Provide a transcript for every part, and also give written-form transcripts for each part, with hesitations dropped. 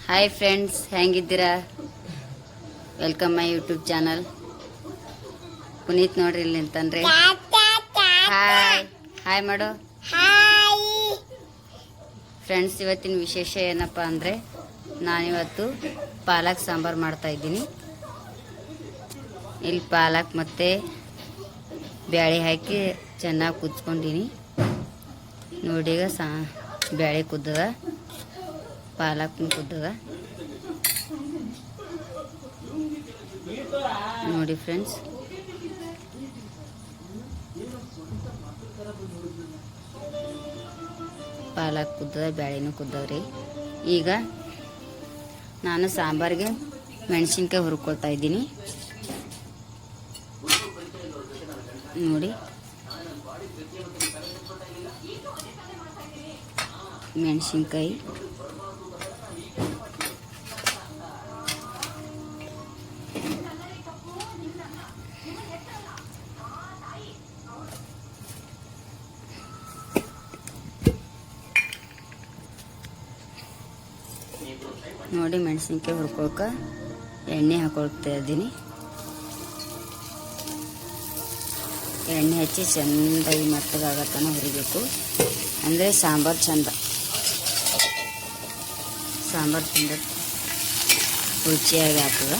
Hi friends, ಹೆಂಗಿದ್ದೀರಾ? Welcome my YouTube channel. Puneeth ನೋಡ್ರಿ ಇಲ್ಲಿ ನಿಂತನ್ರಿ. ಹಾಯ್ ಹಾಯ್ ಮಾಡು ಫ್ರೆಂಡ್ಸ್. ಇವತ್ತಿನ ವಿಶೇಷ ಏನಪ್ಪ ಅಂದರೆ, ನಾನಿವತ್ತು ಪಾಲಕ್ ಸಾಂಬಾರು ಮಾಡ್ತಾಯಿದ್ದೀನಿ. ಇಲ್ಲಿ ಪಾಲಕ್ ಮತ್ತು ಬ್ಯಾಳೆ ಹಾಕಿ ಚೆನ್ನಾಗಿ ಕುದಿಸ್ಕೊಂಡಿನಿ. ನೋಡಿ, ಈಗ ಬ್ಯಾಳೆ ಕುದ್ದದ, ಪಾಲಕ್ನು ಕುದ್ದದ. ನೋಡಿ ಫ್ರೆಂಡ್ಸ್, ಪಾಲಕ್ ಕುದ್ದದ, ಬ್ಯಾಳೆನೂ ಕುದ್ದವ್ರಿ. ಈಗ ನಾನು ಸಾಂಬಾರಿಗೆ ಮೆಣಸಿನ್ಕಾಯಿ ಹುರ್ಕೊಳ್ತಾ ಇದ್ದೀನಿ. ನೋಡಿ, ಮೆಣಸಿನ್ಕಾಯಿ ನೋಡಿ, ಮೆಣಸಿನ್ಕಾಯಿ ಹುರ್ಕೊಳಕ್ಕೆ ಎಣ್ಣೆ ಹಾಕೊಳ್ತಾ ಇದ್ದೀನಿ. ಎಣ್ಣೆ ಹಚ್ಚಿ ಚೆಂದಾಗಿ ಮೆತ್ತಗಾಗತ್ತನ ಹುರಿಬೇಕು, ಅಂದರೆ ಸಾಂಬಾರು ಚಂದ ರುಚಿಯಾಗಿ ಆಗ್ತದೆ.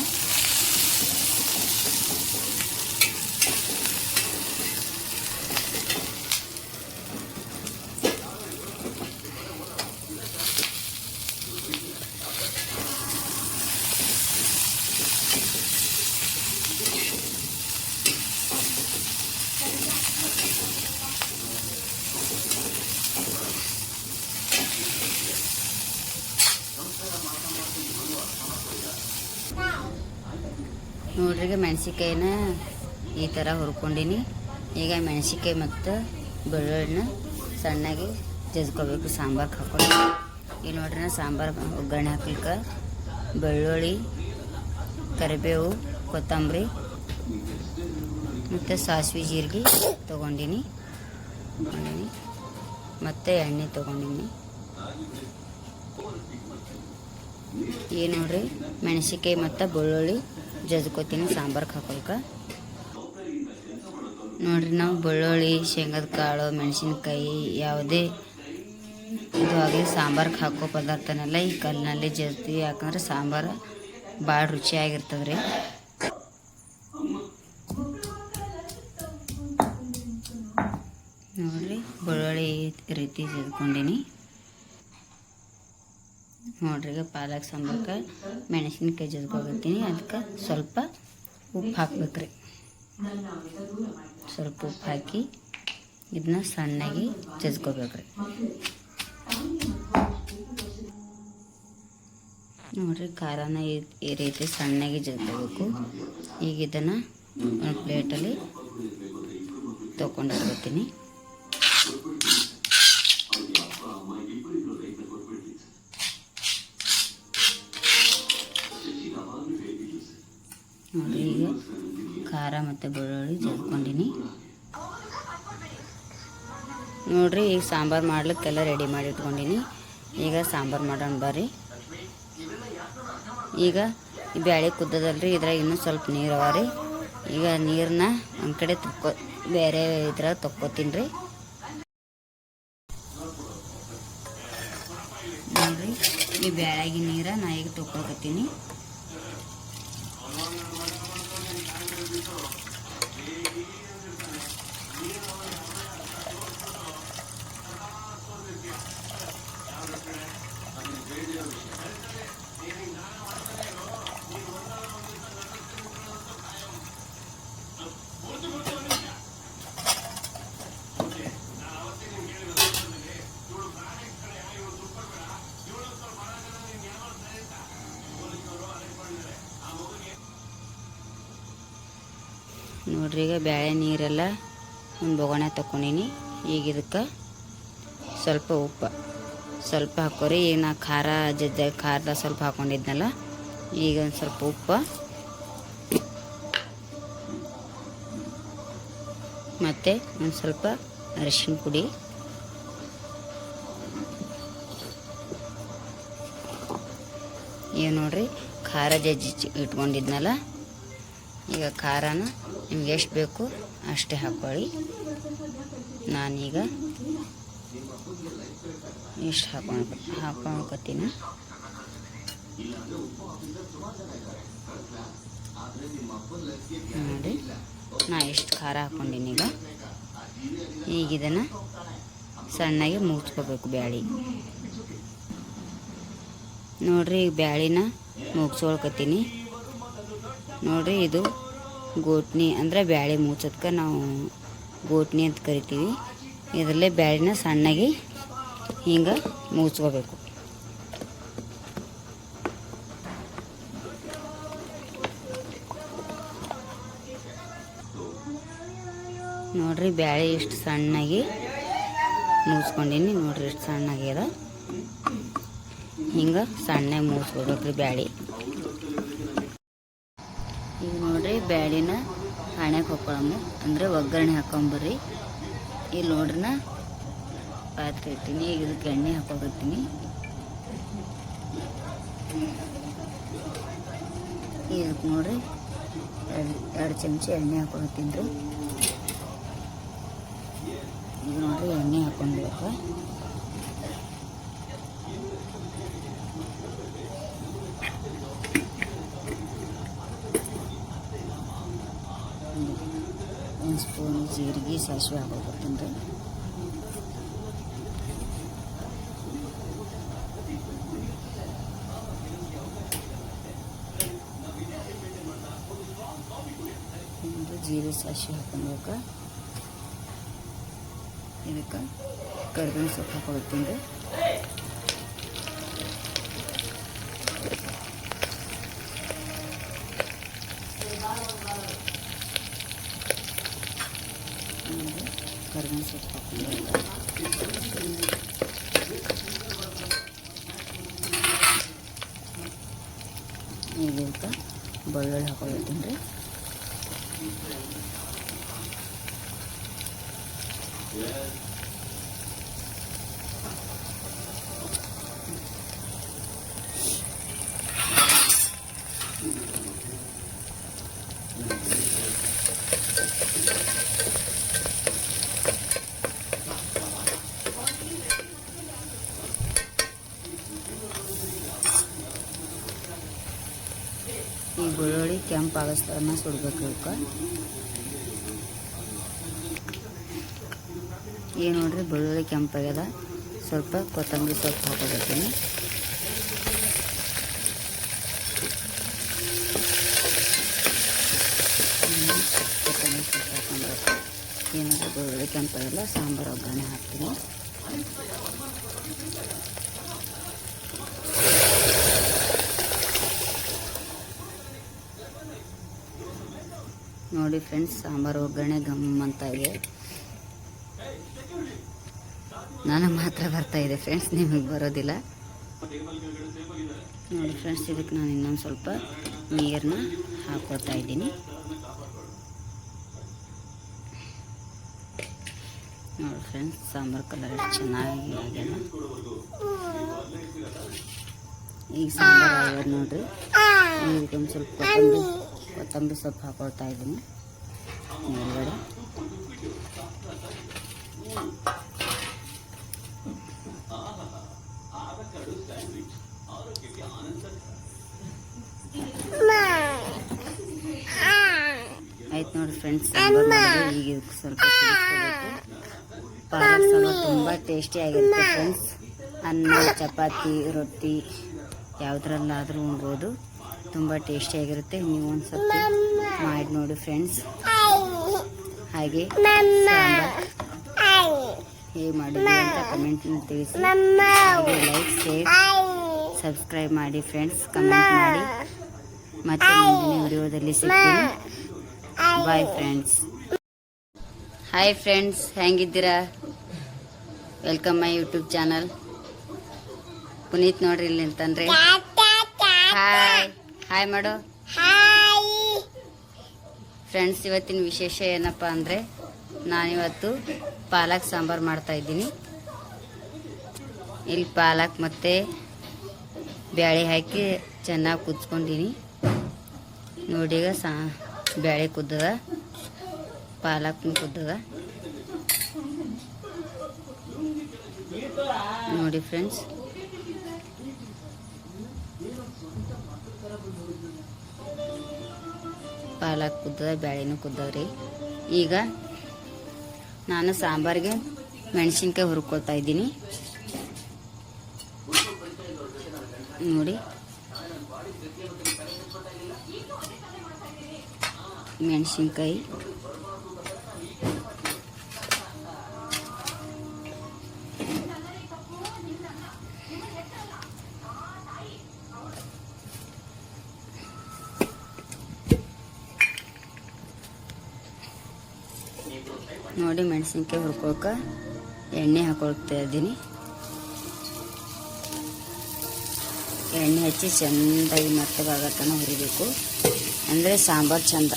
ನೋಡ್ರಿ, ಈಗ ಮೆಣಸಿನ್ಕಾಯಿನ ಈ ಥರ ಹುರ್ಕೊಂಡಿನಿ. ಈಗ ಮೆಣಸಿನ್ಕಾಯಿ ಮತ್ತು ಬೆಳ್ಳುಳ್ಳಿನ ಸಣ್ಣಾಗಿ ಜಜ್ಕೋಬೇಕು ಸಾಂಬಾರ್ಗೆ ಹಾಕೊಂಡು. ಇಲ್ಲಿ ನೋಡ್ರಿ, ನಾ ಸಾಂಬಾರು ಒಗ್ಗರಣೆ ಹಾಕ್ಲಿಕ್ಕೆ ಬೆಳ್ಳುಳ್ಳಿ, ಕರಿಬೇವು, ಕೊತ್ತಂಬರಿ ಮತ್ತು ಸಾಸಿವೆ ಜೀರಿಗೆ ತೊಗೊಂಡಿನಿ ಮತ್ತು ಎಣ್ಣೆ ತೊಗೊಂಡಿನಿ. ಈಗ ನೋಡ್ರಿ, ಮೆಣಸಿನ್ಕಾಯಿ ಮತ್ತು ಬೆಳ್ಳುಳ್ಳಿ ಜಜ್ಕೋತೀನಿ ಸಾಂಬಾರ್ಗೆ ಹಾಕೊಳ್ಕ. ನೋಡ್ರಿ, ನಾವು ಬೆಳ್ಳುಳ್ಳಿ, ಶೇಂಗದ ಕಾಳು, ಮೆಣಸಿನ್ಕಾಯಿ ಯಾವುದೇ ಇದು ಆಗಲಿ ಸಾಂಬಾರ್ಗೆ ಹಾಕೋ ಪದಾರ್ಥನೆಲ್ಲ ಈ ಕಲ್ಲಿನಲ್ಲಿ ಜಜ್ತೀವಿ. ಯಾಕಂದ್ರೆ ಸಾಂಬಾರು ಭಾಳ ರುಚಿಯಾಗಿರ್ತದೆ ರೀ. ನೋಡ್ರಿ, ಬೆಳ್ಳುಳ್ಳಿ ಈ ರೀತಿ ಜಜ್ಕೊಂಡಿನಿ. ನೋಡ್ರಿ, ಈಗ ಪಾಲಕ್ ಸಾಂಬಾರ್ಗೆ ಮೆಣಸಿನ್ಕಾಯಿ ಜಜ್ಕೊಳ್ತೀನಿ. ಅದಕ್ಕೆ ಸ್ವಲ್ಪ ಉಪ್ಪು ಹಾಕ್ಬೇಕ್ರಿ. ಸ್ವಲ್ಪ ಉಪ್ಪು ಹಾಕಿ ಇದನ್ನ ಸಣ್ಣಾಗಿ ಜಜ್ಕೊಬೇಕ್ರಿ. ನೋಡ್ರಿ, ಖಾರನ ಈ ರೀತಿ ಸಣ್ಣಾಗಿ ಜಜ್ಕೋಬೇಕು. ಈಗ ಇದನ್ನು ಒಂದು ಪ್ಲೇಟಲ್ಲಿ ತೊಗೊಂಡಿರ್ತೀನಿ. ನೋಡಿ, ಈಗ ಖಾರ ಮತ್ತು ಬೆಳ್ಳುಳ್ಳಿ ಜಜ್ಕೊಂಡಿನಿ. ನೋಡ್ರಿ, ಈಗ ಸಾಂಬಾರು ಮಾಡ್ಲಿಕ್ಕೆಲ್ಲ ರೆಡಿ ಮಾಡಿ ಇಟ್ಕೊಂಡಿನಿ. ಈಗ ಸಾಂಬಾರು ಮಾಡೋಣ ಬರ್ರಿ. ಈಗ ಈ ಬ್ಯಾಳೆ ಕುದ್ದದಲ್ರಿ, ಇದ್ರಾಗ ಇನ್ನೂ ಸ್ವಲ್ಪ ನೀರು ಅವ ರೀ. ಈಗ ನೀರನ್ನ ಒಂದು ಕಡೆ ಬೇರೆ ಇದ್ರಾಗ ತೊಕ್ಕೋತೀನಿ ರೀ. ನೋಡ್ರಿ, ಈ ಬ್ಯಾಳಾಗಿ ನೀರ ನಾ ಈಗ ತೊಗೊಳಕತ್ತೀನಿ. ನೋಡ್ರಿ, ಈಗ ಬ್ಯಾಳೆ ನೀರೆಲ್ಲ ಒಂದು ಬೊಗಣೆ ತಗೊಂಡಿನಿ. ಈಗ ಇದಕ್ಕೆ ಸ್ವಲ್ಪ ಉಪ್ಪು ಸ್ವಲ್ಪ ಹಾಕೋರಿ. ಈಗ ನಾ ಖಾರದ ಸ್ವಲ್ಪ ಹಾಕೊಂಡಿದ್ನಲ್ಲ, ಈಗ ಒಂದು ಸ್ವಲ್ಪ ಉಪ್ಪು ಮತ್ತು ಒಂದು ಸ್ವಲ್ಪ ಅರಿಶಿನ ಪುಡಿ, ಈಗ ನೋಡ್ರಿ ಖಾರ ಜಜ್ಜಿ ಇಟ್ಕೊಂಡಿದ್ನಲ್ಲ, ಈಗ ಖಾರನ ನಿಮ್ಗೆ ಎಷ್ಟು ಬೇಕು ಅಷ್ಟೇ ಹಾಕ್ಕೊಳ್ಳಿ. ನಾನೀಗ ಇಷ್ಟು ಹಾಕ್ಕೊಳ್ಕೊತೀನಿ. ನೋಡಿ ನಾ ಎಷ್ಟು ಖಾರ ಹಾಕ್ಕೊಂಡಿನಿ. ಈಗ ಇದನ್ನು ಸಣ್ಣಗೆ ಮುಗಿಸ್ಕೋಬೇಕು ಬ್ಯಾಳಿ. ನೋಡ್ರಿ ಈಗ ಬ್ಯಾಳಿನ ಮುಗಿಸ್ಕೊಳ್ಕತ್ತೀನಿ. ನೋಡ್ರಿ ಇದು ಗೋಟ್ನಿ ಅಂದರೆ ಬ್ಯಾಳಿ ಮುಚ್ಚೋದಕ್ಕೆ ನಾವು ಗೋಟ್ನಿ ಅಂತ ಕರಿತೀವಿ. ಇದರಲ್ಲೇ ಬ್ಯಾಳಿನ ಸಣ್ಣಗೆ ಹಿಂಗೆ ಮುಗಿಸ್ಕೋಬೇಕು. ನೋಡ್ರಿ ಬ್ಯಾಳಿ ಎಷ್ಟು ಸಣ್ಣಗೆ ಮುಗಿಸ್ಕೊಂಡೀನಿ. ನೋಡ್ರಿ ಎಷ್ಟು ಸಣ್ಣಾಗ್ಯದ. ಹಿಂಗೆ ಸಣ್ಣಗೆ ಮುಗಿಸ್ಕೊಬೇಕ್ರಿ ಬ್ಯಾಳಿ. ಈಗ ನೋಡ್ರಿ ಬ್ಯಾಳಿನ ಪಾಣ್ಯಾಗ ಹಾಕ್ಕೊಳಮ್ಮ, ಅಂದರೆ ಒಗ್ಗರಣೆ ಹಾಕೊಂಬರ್ರಿ. ಇಲ್ಲಿ ನೋಡ್ರಿ ನಾ ಪಾತ್ರೆ ಇಟ್ಟಿನಿ. ಈಗ ಇದಕ್ಕೆ ಎಣ್ಣೆ ಹಾಕೋಕತ್ತೀನಿ. ಇದಕ್ಕೆ ನೋಡ್ರಿ 2 ಚಮಚ ಎಣ್ಣೆ ಹಾಕೊಳತ್ತೀನಿ ರೀ. ಈಗ ನೋಡ್ರಿ ಎಣ್ಣೆ ಹಾಕೊಂಡ್ಬೇಕು. ಒಂದು ಸ್ಪೂನ್ ಜೀರಿಗೆ ಸಾಸಿವೆ ಹಾಕೋಕತ್ತೀನಿ ರೀ. ಜೀರಿಗೆ ಸಾಸಿವೆ ಹಾಕೊಂಡ್ಬೇಕು. ಇದಕ್ಕೆ ಕರಿಬೇವಿನ ಸೊಪ್ಪು ಹಾಕೊಳ್ತೀನಿ ರೀ. ಕರಿಬೇವಿನ ಸೊಪ್ಪು ಹಾಕೊಂಡು ಇದಕ್ಕೆ ಬೆಳ್ಳುಳ್ಳಿ ಹಾಕೊಳ್ತೀನಿ ರೀ. ಈ ಬೆಳ್ಳುಳ್ಳಿ ಕೆಂಪಾಗಸ್ತನ ಸುಡಬೇಕು. ಇವಕ್ಕೆ ಈಗ ನೋಡ್ರಿ ಬೆಳ್ಳುಳ್ಳಿ ಕೆಂಪಾಗ್ಯದ. ಸ್ವಲ್ಪ ಕೊತ್ತಂಬರಿ ಸೊಪ್ಪು ಹಾಕೋಬೇಕೀನಿ. ಕೊತ್ತಂಬರಿ ಸೊಪ್ಪು ಹಾಕೊಂಡ್ಬೇಕು. ಏನಾದರೂ ಬೆಳ್ಳುಳ್ಳಿ ಕೆಂಪಾಗಿಲ್ಲ, ಸಾಂಬಾರು ಒಗ್ಗರಣೆ ಹಾಕ್ತೀನಿ. ನೋಡಿ ಫ್ರೆಂಡ್ಸ್, ಸಾಂಬಾರು ಒಗ್ಗರಣೆ ಗಮ್ ಅಂತ ಇದೆ. ನನಗೆ ಮಾತ್ರ ಬರ್ತಾ ಇದೆ ಫ್ರೆಂಡ್ಸ್, ನಿಮಗೆ ಬರೋದಿಲ್ಲ. ನೋಡಿ ಫ್ರೆಂಡ್ಸ್, ಇದಕ್ಕೆ ನಾನು ಇನ್ನೊಂದು ಸ್ವಲ್ಪ ನೀರನ್ನ ಹಾಕ್ಕೊಳ್ತಾ ಇದ್ದೀನಿ. ನೋಡಿ ಫ್ರೆಂಡ್ಸ್, ಸಾಂಬಾರು ಕಲರ್ ಎಷ್ಟು ಚೆನ್ನಾಗಿ ಆಗ್ಯದ. ಈಗ ಸಾಂಬಾರು ಆಗ್ಯದ ನೋಡ್ರಿ. ಇದಕ್ಕೊಂದು ಸ್ವಲ್ಪ ಕೊತ್ತಂಬರಿ ಸೊಪ್ಪು ಹಾಕೊಳ್ತಾ ಇದ್ದೀನಿ ಮೇಲ್ಗಡೆ. ಆಯ್ತು ನೋಡಿ ಫ್ರೆಂಡ್ಸ್, ಸಾಂಬಾರು ಮಾಡಿದ್ರೆ ಈಗ ಇದಕ್ಕೆ ಸ್ವಲ್ಪ ಕುದಿಸ್ಕೋಬೇಕು. ಪಾಲಕ್ ಸಾಂಬಾರು ತುಂಬ ಟೇಸ್ಟಿಯಾಗಿರುತ್ತೆ ಫ್ರೆಂಡ್ಸ್. ಅನ್ನ, ಚಪಾತಿ, ರೊಟ್ಟಿ ಯಾವುದ್ರಲ್ಲಾದರೂ ಉಣ್ಬೋದು. ತುಂಬ ಟೇಸ್ಟಿಯಾಗಿರುತ್ತೆ. ನೀವು ಒಂದು ಸ್ವಲ್ಪ ಮಾಡಿ ನೋಡಿ ಫ್ರೆಂಡ್ಸ್. ಹಾಗೆ ಸಾಂಬಾರು ಹೇಗೆ ಮಾಡಿದ್ವಿ ಅಂತ ಕಮೆಂಟ್ನಲ್ಲಿ ತಿಳಿಸಿ. ಹಾಗೆ ಲೈಕ್, ಶೇರ್, ಸಬ್ಸ್ಕ್ರೈಬ್ ಮಾಡಿ ಫ್ರೆಂಡ್ಸ್. ಕಮೆಂಟ್ ಮಾಡಿ. ಮತ್ತೆ ಮುಂದಿನ ವಿಡಿಯೋದಲ್ಲಿ ಸಿಗ್ತೀನಿ. Bye friends. ಹಾಯ್ ಫ್ರೆಂಡ್ಸ್, ಹೆಂಗಿದ್ದೀರಾ? Welcome my YouTube channel. Puneeth ನೋಡ್ರಿ ಇಲ್ಲಿ ನಿಂತನ್ರಿ. ಹಾಯ್ ಹಾಯ್ ಮಾಡು ಫ್ರೆಂಡ್ಸ್. ಇವತ್ತಿನ ವಿಶೇಷ ಏನಪ್ಪ ಅಂದರೆ, ನಾನಿವತ್ತು ಪಾಲಕ್ ಸಾಂಬಾರು ಮಾಡ್ತಾಯಿದ್ದೀನಿ. ಇಲ್ಲಿ ಪಾಲಕ್ ಮತ್ತು ಬ್ಯಾಳೆ ಹಾಕಿ ಚೆನ್ನಾಗಿ ಕುದಿಸ್ಕೊಂಡೀನಿ ನೋಡಿ. ಈಗ ಬ್ಯಾಳೆ ಕುದ್ದದ, ಪಾಲಕ್ನು ಕುದ್ದದ ನೋಡಿ ಫ್ರೆಂಡ್ಸ್. ಪಾಲಕ್ ಕುದ್ದದ, ಬ್ಯಾಳೆನೂ ಕುದ್ದವ್ರಿ. ಈಗ ನಾನು ಸಾಂಬಾರಿಗೆ ಮೆಣಸಿನ್ಕಾಯಿ ಹುರ್ಕೊಳ್ತಾ ಇದ್ದೀನಿ ನೋಡಿ. ಮೆಣಸಿನ್ಕಾಯಿ ನೋಡಿ. ಮೆಣಸಿನ್ಕಾಯಿ ಹುರ್ಕೊಳಕ್ಕೆ ಎಣ್ಣೆ ಹಾಕೊಳ್ತಾ ಇದ್ದೀನಿ. ಎಣ್ಣೆ ಹಚ್ಚಿ ಚೆಂದಾಗಿ ಮೆತ್ತಗಾಗತ್ತನ ಹುರಿಬೇಕು, ಅಂದರೆ ಸಾಂಬಾರು ಚಂದ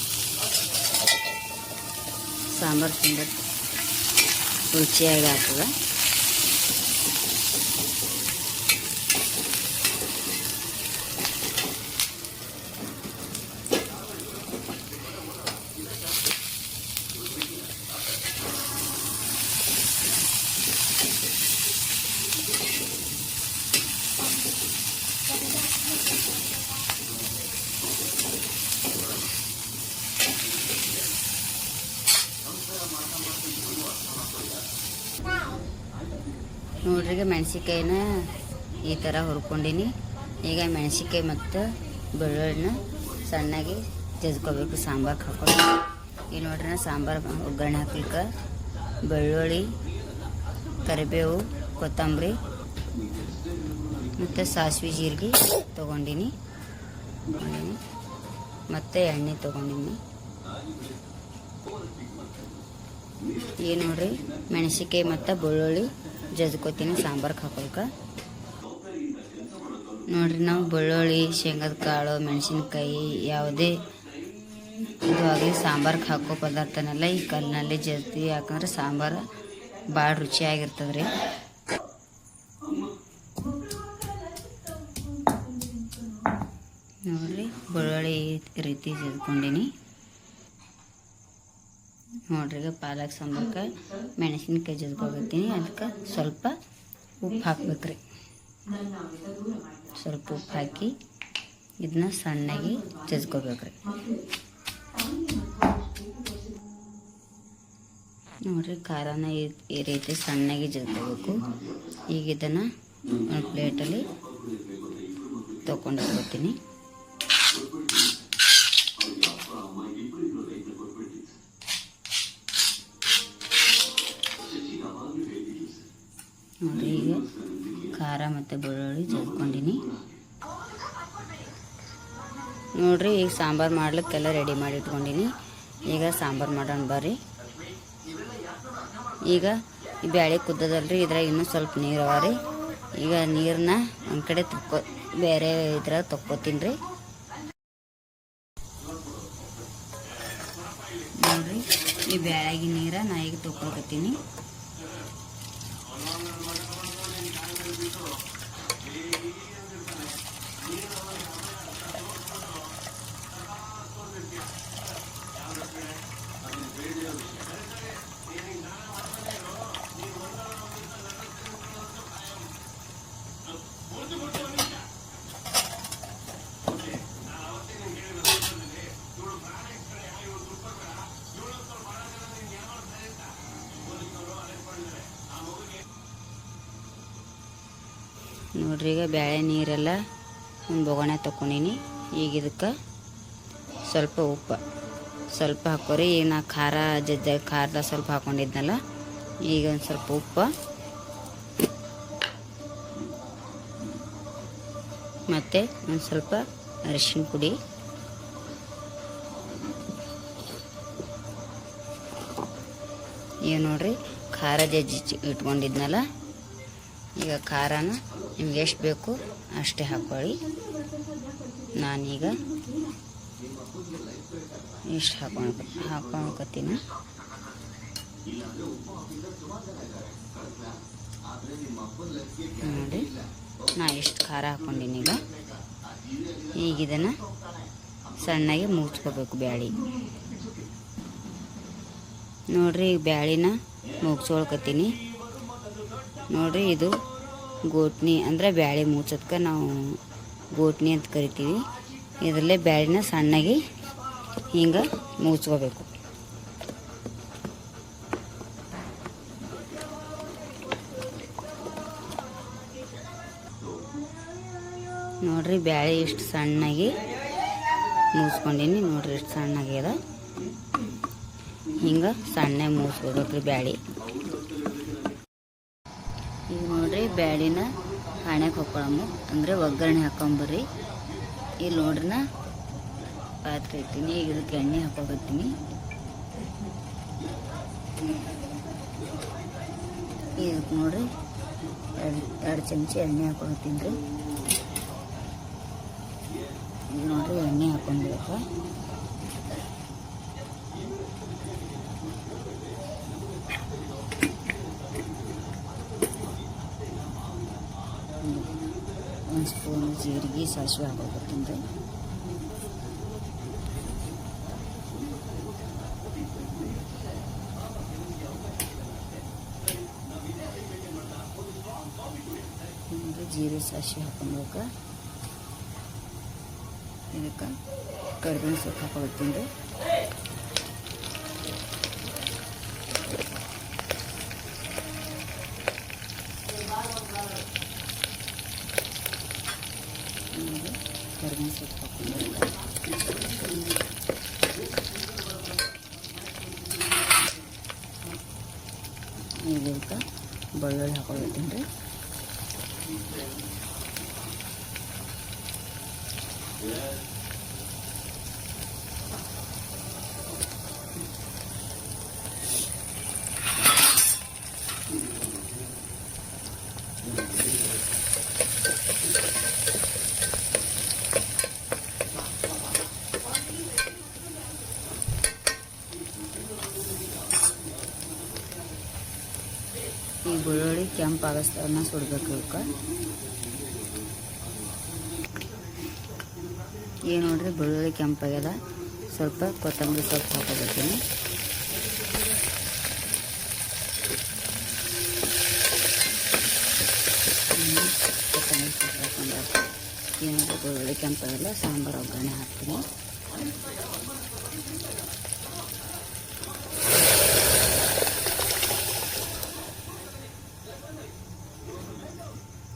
ರುಚಿಯಾಗಿ ಆಗ್ತದೆ. ನೋಡ್ರಿ, ಮೆಣಸಿನ್ಕಾಯಿನ ಈ ಥರ ಹುರ್ಕೊಂಡಿನಿ. ಈಗ ಮೆಣಸಿನ್ಕಾಯಿ ಮತ್ತು ಬೆಳ್ಳುಳ್ಳಿನ ಸಣ್ಣಾಗಿ ಜಜ್ಕೋಬೇಕು ಸಾಂಬಾರ್ಗೆ ಹಾಕೊಂಡು. ಈಗ ನೋಡ್ರಿ, ಸಾಂಬಾರು ಒಗ್ಗರಣೆ ಹಾಕ್ಲಿಕ್ಕೆ ಬೆಳ್ಳುಳ್ಳಿ, ಕರಿಬೇವು, ಕೊತ್ತಂಬರಿ ಮತ್ತು ಸಾಸಿವೆ ಜೀರಿಗೆ ತೊಗೊಂಡಿನಿ ಮತ್ತು ಎಣ್ಣೆ ತೊಗೊಂಡಿನಿ. ಈಗ ನೋಡ್ರಿ, ಮೆಣಸಿನ್ಕಾಯಿ ಮತ್ತು ಬೆಳ್ಳುಳ್ಳಿ ಜಜ್ಕೋತೀನಿ ಸಾಂಬಾರ್ಗೆ ಹಾಕೋಕೆ. ನೋಡ್ರಿ, ನಾವು ಬೆಳ್ಳುಳ್ಳಿ, ಶೇಂಗದ ಕಾಳು, ಮೆಣಸಿನ್ಕಾಯಿ ಯಾವುದೇ ಇದು ಆಗಲಿ ಸಾಂಬಾರ್ಗೆ ಹಾಕೋ ಪದಾರ್ಥನೆಲ್ಲ ಈ ಕಲ್ಲಿನಲ್ಲಿ ಜಜ್ತೀವಿ. ಯಾಕಂದ್ರೆ ಸಾಂಬಾರು ಭಾಳ ರುಚಿಯಾಗಿರ್ತದೆ ರೀ. ನೋಡ್ರಿ, ಬೆಳ್ಳುಳ್ಳಿ ಈ ರೀತಿ ಜಜ್ಕೊಂಡಿನಿ ನೋಡ್ರಿ. ಈಗ ಪಾಲಕ್ ಸಾಂಬಾರ್ಗೆ ಮೆಣಸಿನ್ಕಾಯಿ ಜಜ್ಕೊಳ್ತೀನಿ. ಅದಕ್ಕೆ ಸ್ವಲ್ಪ ಉಪ್ಪು ಹಾಕ್ಬೇಕ್ರಿ. ಸ್ವಲ್ಪ ಉಪ್ಪು ಹಾಕಿ ಇದನ್ನ ಸಣ್ಣಗೆ ಜಜ್ಕೊಬೇಕ್ರಿ. ನೋಡ್ರಿ, ಖಾರನ ಈ ರೀತಿ ಸಣ್ಣಗೆ ಜಜ್ಕೋಬೇಕು. ಈಗ ಇದನ್ನು ಒಂದು ಪ್ಲೇಟಲ್ಲಿ ತೊಗೊಂಡಿರ್ತೀನಿ. ನೋಡಿ, ಈಗ ಖಾರ ಮತ್ತು ಬೆಳ್ಳುಳ್ಳಿ ಜಜ್ಕೊಂಡಿನಿ ನೋಡ್ರಿ. ಈಗ ಸಾಂಬಾರು ಮಾಡ್ಲಿಕ್ಕೆಲ್ಲ ರೆಡಿ ಮಾಡಿ ಇಟ್ಕೊಂಡಿನಿ. ಈಗ ಸಾಂಬಾರು ಮಾಡೋಣ ಬರ್ರಿ. ಈಗ ಈ ಬ್ಯಾಳೆ ಕುದ್ದದಲ್ರಿ, ಇದ್ರಾಗ ಇನ್ನೂ ಸ್ವಲ್ಪ ನೀರು ಅವ ರೀ. ಈಗ ನೀರನ್ನ ಒಂದು ಕಡೆ ಬೇರೆ ಇದ್ರಾಗ ತೊಕ್ಕೋತೀನಿ ರೀ. ನೋಡ್ರಿ, ಈ ಬ್ಯಾಳಾಗಿ ನೀರ ನಾ ಈಗ ತೊಗೊಳಕತ್ತೀನಿ. ನೋಡ್ರಿ, ಈಗ ಬ್ಯಾಳೆ ನೀರೆಲ್ಲ ಒಂದು ಬೊಗಣೆ ತೊಗೊಂಡಿನಿ. ಈಗ ಇದಕ್ಕೆ ಸ್ವಲ್ಪ ಉಪ್ಪು ಸ್ವಲ್ಪ ಹಾಕೋರಿ. ಈಗ ನಾ ಖಾರದ ಸ್ವಲ್ಪ ಹಾಕೊಂಡಿದ್ನಲ್ಲ, ಈಗ ಒಂದು ಸ್ವಲ್ಪ ಉಪ್ಪು ಮತ್ತು ಒಂದು ಸ್ವಲ್ಪ ಅರಿಶಿನ ಪುಡಿ, ಈಗ ನೋಡ್ರಿ ಖಾರ ಜಜ್ಜಿ ಇಟ್ಕೊಂಡಿದ್ನಲ್ಲ, ಈಗ ಖಾರನ ನಿಮ್ಗೆ ಎಷ್ಟು ಬೇಕು ಅಷ್ಟೇ ಹಾಕ್ಕೊಳ್ಳಿ. ನಾನೀಗ ಇಷ್ಟು ಹಾಕೊಳಕತ್ತೀನಿ. ನೋಡಿ, ನಾ ಎಷ್ಟು ಖಾರ ಹಾಕ್ಕೊಂಡಿನಿ. ಈಗ ಇದನ್ನು ಸಣ್ಣಗೆ ಮುಚ್ಕೋಬೇಕು ಬ್ಯಾಳಿ. ನೋಡ್ರಿ ಈಗ ಬ್ಯಾಳಿನ ಮುಗ್ಸ್ಕೊಳ್ಕತ್ತೀನಿ. ನೋಡ್ರಿ ಇದು ಗೋಟ್ನಿ ಅಂದರೆ ಬ್ಯಾಳಿ ಮುಚ್ಚೋದಕ್ಕೆ ನಾವು ಗೋಟ್ನಿ ಅಂತ ಕರಿತೀವಿ. ಇದರಲ್ಲೇ ಬ್ಯಾಳಿನ ಸಣ್ಣಗೆ ಹಿಂಗೆ ಮುಚ್ಕೋಬೇಕು. ನೋಡ್ರಿ ಬ್ಯಾಳಿ ಎಷ್ಟು ಸಣ್ಣಗೆ ಮುಚ್ಕೊಂಡೀನಿ. ನೋಡ್ರಿ ಎಷ್ಟು ಸಣ್ಣಾಗ್ಯದ. ಹಿಂಗೆ ಸಣ್ಣ ಮುಚ್ಕೋಬೇಕ್ರಿ ಬ್ಯಾಳಿ. ಈಗ ನೋಡ್ರಿ ಬ್ಯಾಳಿನ ಪಾಣ್ಯಾಗ ಹಾಕ್ಕೊಳಮ್ಮ, ಅಂದರೆ ಒಗ್ಗರಣೆ ಹಾಕೊಂಬರ್ರಿ. ಇಲ್ಲಿ ನೋಡ್ರಿ ನಾ ಪಾತ್ರೆ ಇರ್ತೀನಿ. ಈಗ ಇದಕ್ಕೆ ಎಣ್ಣೆ ಹಾಕೋಬರ್ತೀನಿ. ಇದಕ್ಕೆ ನೋಡ್ರಿ ಎರಡು ಚಮಚ ಎಣ್ಣೆ ಹಾಕೊಳ್ತೀನಿ ರೀ. ಈಗ ನೋಡ್ರಿ ಎಣ್ಣೆ ಹಾಕೊಂಡ್ಬೇಕು. ಒಂದು ಸ್ಪೂನ್ ಜೀರಿಗೆ ಸಾಸಿವೆ ಹಾಕೋತೀನಿ ರೀ. ಜೀರಿಗೆ ಸಾಸಿವೆ ಹಾಕೊಬೇಕು. ಇದಕ್ಕೆ ಕರಿಬೇವಿನ ಸೊಪ್ಪು ಹಾಕೊಳ್ತೀನಿ ರೀ. ಕರಿಬೇವಿನ ಸೊಪ್ಪು ಹಾಕ್ಕೊಂಡು ಇದಕ್ಕೆ ಬೆಳ್ಳುಳ್ಳಿ ಹಾಕೊಳ್ತೀನಿ ರೀ. ಈ ಬೆಳ್ಳುಳ್ಳಿ ಕೆಂಪಾಗಸ್ತವನ್ನ ಸುಡಬೇಕು. ಇವಕ್ಕೆ ಏನು ನೋಡ್ರಿ ಬೆಳ್ಳುಳ್ಳಿ ಕೆಂಪಾಗ್ಯದ. ಸ್ವಲ್ಪ ಕೊತ್ತಂಬರಿ ಸೊಪ್ಪು ಹಾಕೋಬೇಕೀನಿ. ಕೊತ್ತಂಬರಿ ಸೊಪ್ಪು ಹಾಕೊಂಡ್ರೆ ಏನಾದರೂ ಬೆಳ್ಳುಳ್ಳಿ ಕೆಂಪಾಗಲ್ಲ. ಸಾಂಬಾರು ಒಗ್ಗರಣೆ ಹಾಕ್ತೀನಿ.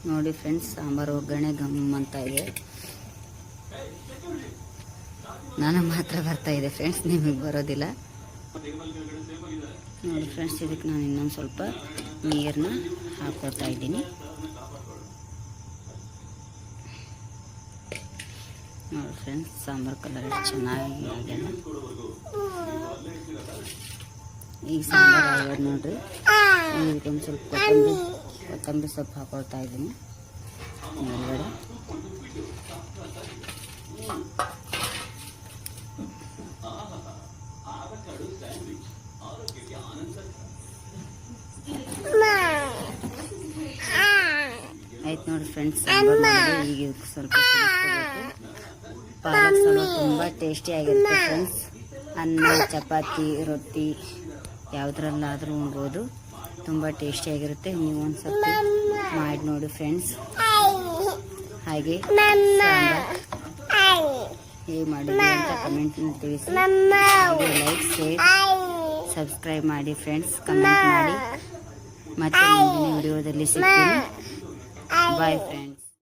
ನೋಡಿ ಫ್ರೆಂಡ್ಸ್, ಸಾಂಬಾರು ಒಗ್ಗರಣೆ ಗಮ್ ಅಂತ ಇದೆ. ನನಗೆ ಮಾತ್ರ ಬರ್ತಾ ಇದೆ ಫ್ರೆಂಡ್ಸ್, ನಿಮಗೆ ಬರೋದಿಲ್ಲ. ನೋಡಿ ಫ್ರೆಂಡ್ಸ್, ಇದಕ್ಕೆ ನಾನು ಇನ್ನೊಂದು ಸ್ವಲ್ಪ ನೀರನ್ನ ಹಾಕ್ಕೊಳ್ತಾ ಇದ್ದೀನಿ. ನೋಡಿ ಫ್ರೆಂಡ್ಸ್, ಸಾಂಬಾರು ಕಲರ್ ಚೆನ್ನಾಗಿ ಆಗ್ಯದ. ಈಗ ಸಾಂಬಾರು ಆಗ್ಯದ ನೋಡ್ರಿ. ಇದಕ್ಕೊಂದು ಸ್ವಲ್ಪ ಕೊತ್ತಂಬರಿ ಸೊಪ್ಪು ಹಾಕೊಳ್ತಾ ಇದ್ದೀನಿ ಮೇಲ್ಗಡೆ. ಆಯ್ತು ನೋಡಿ ಫ್ರೆಂಡ್ಸ್, ಸಾಂಬಾರು ಮಾಡಿ ಈಗ ಇದಕ್ಕೆ ಸ್ವಲ್ಪ ಪಾಲಕ್ ಸಾಂಬಾರು ತುಂಬ ಟೇಸ್ಟಿಯಾಗಿರುತ್ತೆ ಫ್ರೆಂಡ್ಸ್. ಅನ್ನ, ಚಪಾತಿ, ರೊಟ್ಟಿ ಯಾವುದ್ರಲ್ಲಾದರೂ ಉಣ್ಬೋದು. ತುಂಬ ಟೇಸ್ಟಿಯಾಗಿರುತ್ತೆ. ನೀವು ಒಂದು ಸ್ವಲ್ಪ ಮಾಡಿ ನೋಡಿ ಫ್ರೆಂಡ್ಸ್. ಹಾಗೆ ಹೇಗೆ ಮಾಡಿದ್ರಿ ಅಂತ ಕಮೆಂಟ್ನ ತಿಳಿಸಿ. ಹಾಗೆ ಲೈಕ್, ಶೇರ್, ಸಬ್ಸ್ಕ್ರೈಬ್ ಮಾಡಿ ಫ್ರೆಂಡ್ಸ್. ಕಮೆಂಟ್ ಮಾಡಿ. ಮತ್ತೆ ಮುಂದಿನ ವಿಡಿಯೋದಲ್ಲಿ ಸಿಗ್ತೀನಿ. Bye friends.